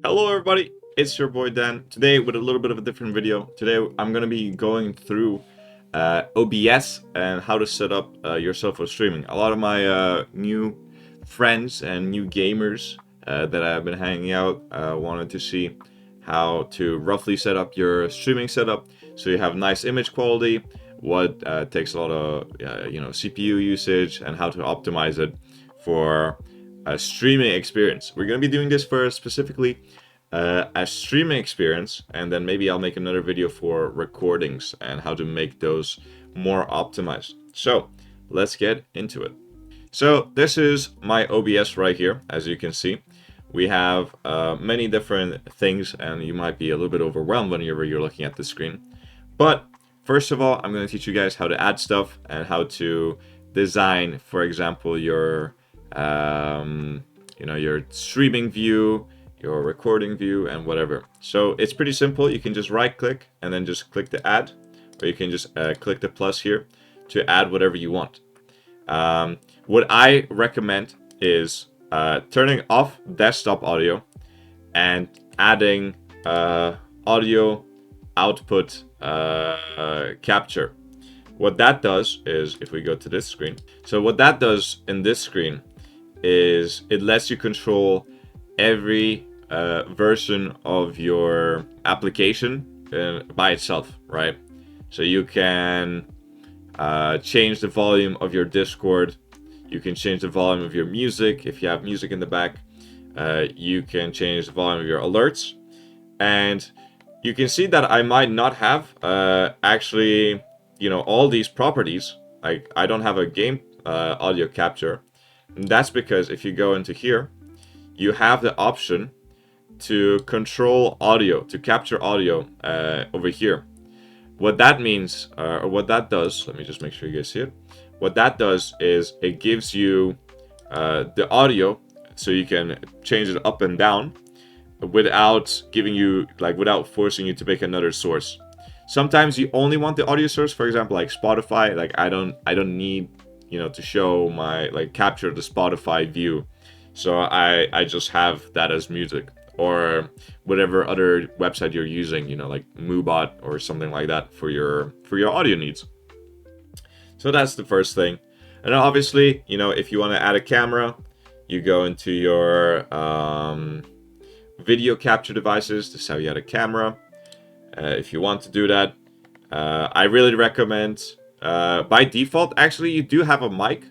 Hello everybody, it's your boy Dan. Today with a little bit of a different video. Today I'm going to be going through OBS and how to set up yourself for streaming. A lot of my new friends and new gamers that I've been hanging out wanted to see how to roughly set up your streaming setup so you have nice image quality, what takes a lot of CPU usage, and how to optimize it for a streaming experience. We're going to be doing this for specifically a streaming experience, and then maybe I'll make another video for recordings and how to make those more optimized. So let's get into it. So this is my OBS right here. As you can see, we have many different things, and you might be a little bit overwhelmed whenever you're looking at the screen. But first of all, I'm going to teach you guys how to add stuff and how to design, for example, your your streaming view, your recording view, and whatever. So it's pretty simple. You can just right click and then just click the add, or you can just click the plus here to add whatever you want. What I recommend is turning off desktop audio and adding audio output capture. What that does is, if we go to this screen, so what that does in this screen is it lets you control every version of your application by itself, right? So you can change the volume of your Discord, you can change the volume of your music if you have music in the back, you can change the volume of your alerts, and you can see that I might not have actually, all these properties. Like, I don't have a game audio capture. And that's because if you go into here, you have the option to control audio, to capture audio over here. What that means, or what that does, let me just make sure you guys see it. What that does is it gives you the audio so you can change it up and down without giving you, without forcing you to pick another source. Sometimes you only want the audio source, for example, like Spotify. Like, I don't need to show my, capture the Spotify view. So I just have that as music, or whatever other website you're using, like Moobot or something like that for your audio needs. So that's the first thing. And then obviously, if you want to add a camera, you go into your video capture devices. This is how you add a camera. If you want to do that, I really recommend, by default, actually, you do have a mic,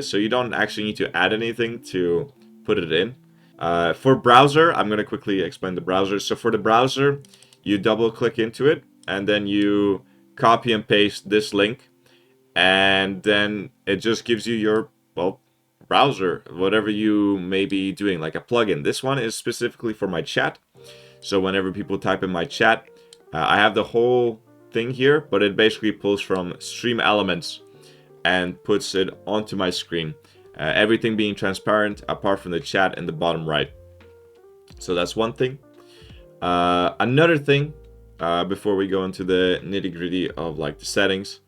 so you don't actually need to add anything to put it in. For browser, I'm going to quickly explain the browser. So for the browser, you double click into it, and then you copy and paste this link, and then it just gives you your, browser, whatever you may be doing, like a plugin. This one is specifically for my chat. So whenever people type in my chat, I have the whole thing here, but it basically pulls from Stream Elements and puts it onto my screen. Everything being transparent apart from the chat in the bottom right. So that's one thing. Another thing, before we go into the nitty-gritty of the settings,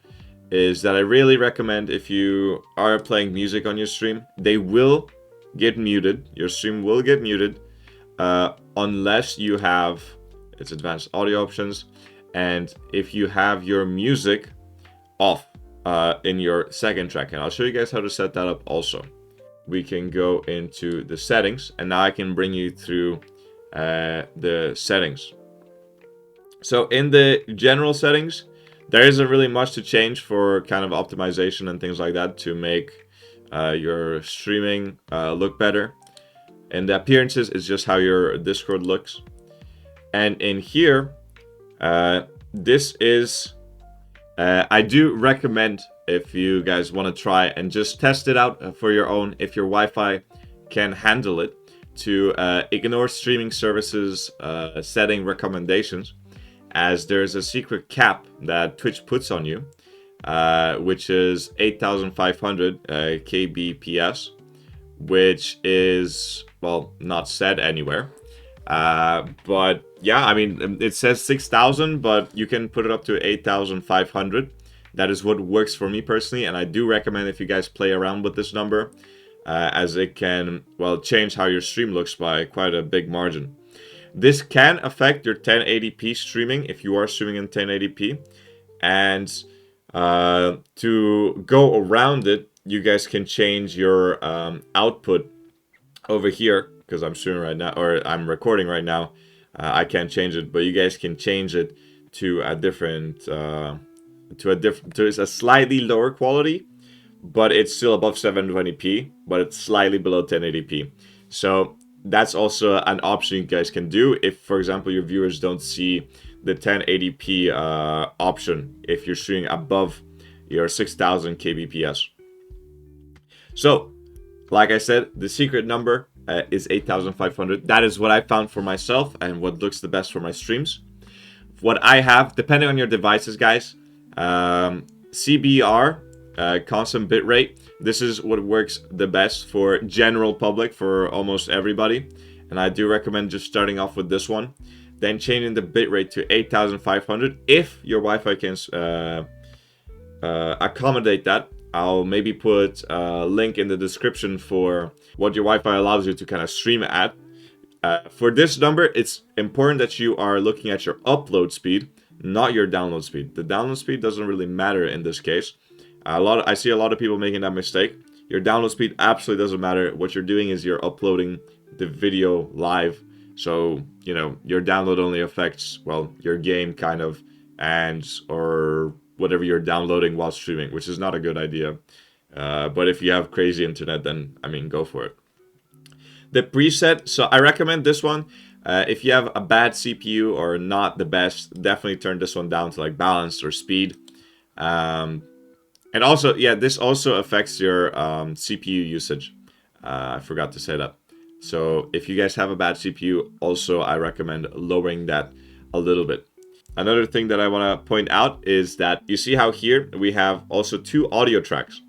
is that I really recommend, if you are playing music on your stream, they will get muted. Your stream will get muted unless you have its advanced audio options, and if you have your music off in your second track. And I'll show you guys how to set that up also. We can go into the settings, and now I can bring you through the settings. So in the general settings, there isn't really much to change for kind of optimization and things like that to make your streaming look better. And the appearances is just how your Discord looks. And in here, this is, I do recommend, if you guys want to try and just test it out for your own, if your Wi-Fi can handle it, to ignore streaming services setting recommendations, as there's a secret cap that Twitch puts on you, which is 8,500 kbps, which is, not said anywhere. But yeah, I mean, it says 6,000, but you can put it up to 8,500. That is what works for me personally, and I do recommend if you guys play around with this number, as it can, change how your stream looks by quite a big margin. This can affect your 1080p streaming if you are streaming in 1080p. And to go around it, you guys can change your output over here, because I'm streaming right now, or I'm recording right now. I can't change it, but you guys can change it to a different, to a slightly lower quality, but it's still above 720p, but it's slightly below 1080p. So that's also an option you guys can do if, for example, your viewers don't see the 1080p option if you're streaming above your 6000 kbps. So, like I said, the secret number is 8500. That is what I found for myself and what looks the best for my streams. What I have, depending on your devices, guys, CBR, constant bitrate. This is what works the best for general public, for almost everybody. And I do recommend just starting off with this one. Then changing the bitrate to 8500 if your Wi-Fi can accommodate that. I'll maybe put a link in the description for what your Wi-Fi allows you to kind of stream at. For this number, it's important that you are looking at your upload speed, not your download speed. The download speed doesn't really matter in this case. I see a lot of people making that mistake. Your download speed absolutely doesn't matter. What you're doing is you're uploading the video live. So, you know, your download only affects, well, your game kind of, and or whatever you're downloading while streaming, which is not a good idea. But if you have crazy internet, then, I mean, go for it. The preset, so I recommend this one. If you have a bad CPU or not the best, definitely turn this one down to like balanced or speed. And also, yeah, this also affects your CPU usage. I forgot to say that. So if you guys have a bad CPU, also I recommend lowering that a little bit. Another thing that I want to point out is that you see how here we have also 2 audio tracks.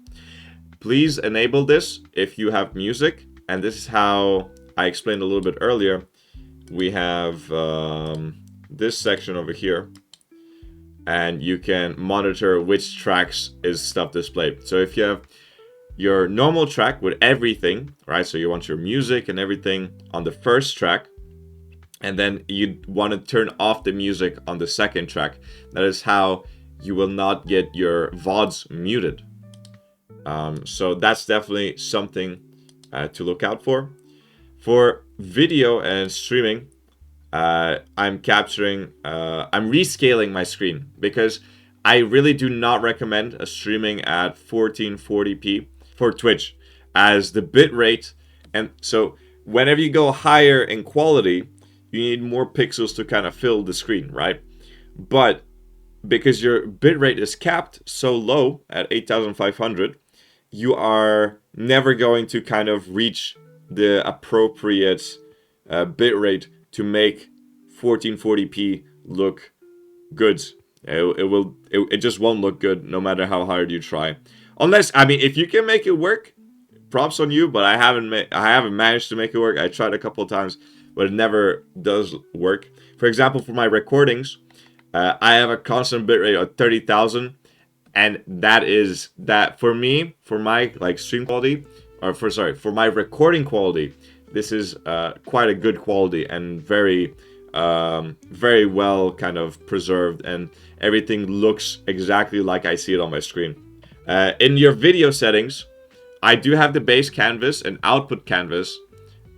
Please enable this if you have music. And this is how I explained a little bit earlier. We have this section over here. And you can monitor which tracks is stuff displayed. So if you have your normal track with everything, right? So you want your music and everything on the first track. And then you want to turn off the music on the second track. That is how you will not get your VODs muted. So that's definitely something to look out for. For video and streaming, I'm rescaling my screen because I really do not recommend streaming at 1440p for Twitch as the bitrate. And so whenever you go higher in quality, you need more pixels to kind of fill the screen, right? But because your bitrate is capped so low at 8500, you are never going to kind of reach the appropriate bitrate to make 1440p look good. It just won't look good no matter how hard you try. Unless, I mean, if you can make it work, props on you, but I haven't managed to make it work. I tried a couple of times, but it never does work. For example, for my recordings, I have a constant bitrate of 30,000, and that for me, for my like stream quality, or for my recording quality, this is quite a good quality and very well kind of preserved, and everything looks exactly like I see it on my screen. In your video settings, I do have the base canvas and output canvas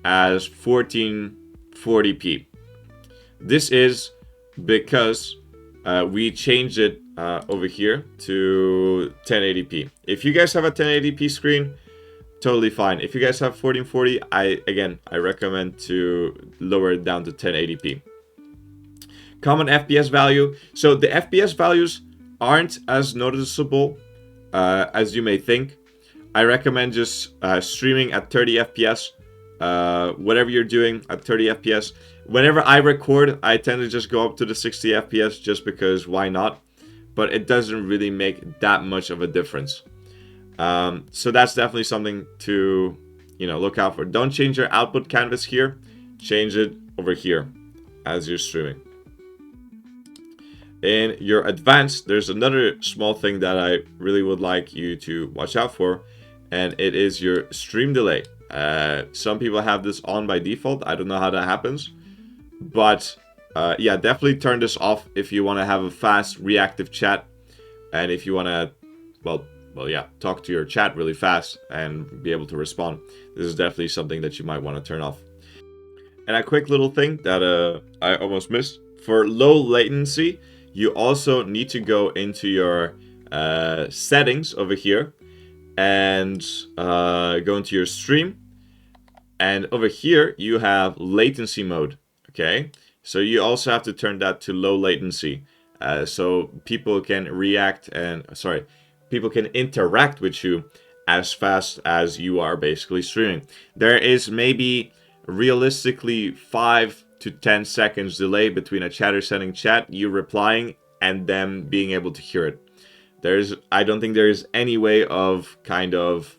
as 1440p. This is because we changed it over here to 1080p. If you guys have a 1080p screen, totally fine. If you guys have 1440, I recommend to lower it down to 1080p. Common FPS value. So the FPS values aren't as noticeable as you may think. I recommend just streaming at 30 FPS. Whatever you're doing at 30 FPS. Whenever I record, I tend to just go up to the 60 FPS just because why not? But it doesn't really make that much of a difference. So that's definitely something to, look out for. Don't change your output canvas here. Change it over here as you're streaming. In your advanced, there's another small thing that I really would like you to watch out for, and it is your stream delay. Some people have this on by default. I don't know how that happens, But yeah, definitely turn this off if you want to have a fast reactive chat, and if you want to, well, yeah, talk to your chat really fast and be able to respond. This is definitely something that you might want to turn off. And a quick little thing that I almost missed. For low latency, you also need to go into your settings over here and go into your stream. And over here, you have latency mode, okay? So you also have to turn that to low latency. So people can people can interact with you as fast as you are basically streaming. There is maybe realistically 5 to 10 seconds delay between a chatter sending chat, you replying, and them being able to hear it. I don't think there's any way of kind of,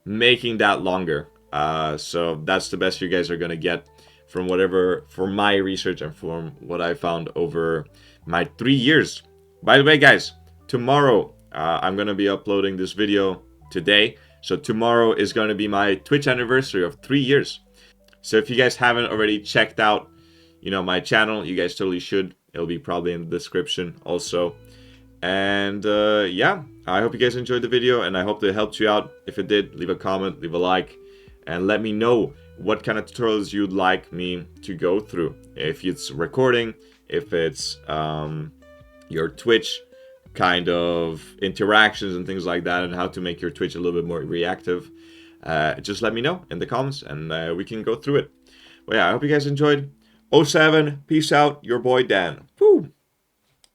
making that longer. So that's the best you guys are gonna get from my research and from what I found over my 3 years. By the way, guys, tomorrow I'm gonna be uploading this video today. So tomorrow is gonna be my Twitch anniversary of 3 years. So if you guys haven't already checked out, my channel, you guys totally should. It'll be probably in the description also. And yeah, I hope you guys enjoyed the video, and I hope that it helped you out. If it did, leave a comment, leave a like, and let me know what kind of tutorials you'd like me to go through. If it's recording, if it's your Twitch kind of interactions and things like that, and how to make your Twitch a little bit more reactive. Just let me know in the comments, and we can go through it. But yeah, I hope you guys enjoyed. 07, peace out, your boy Dan. Woo!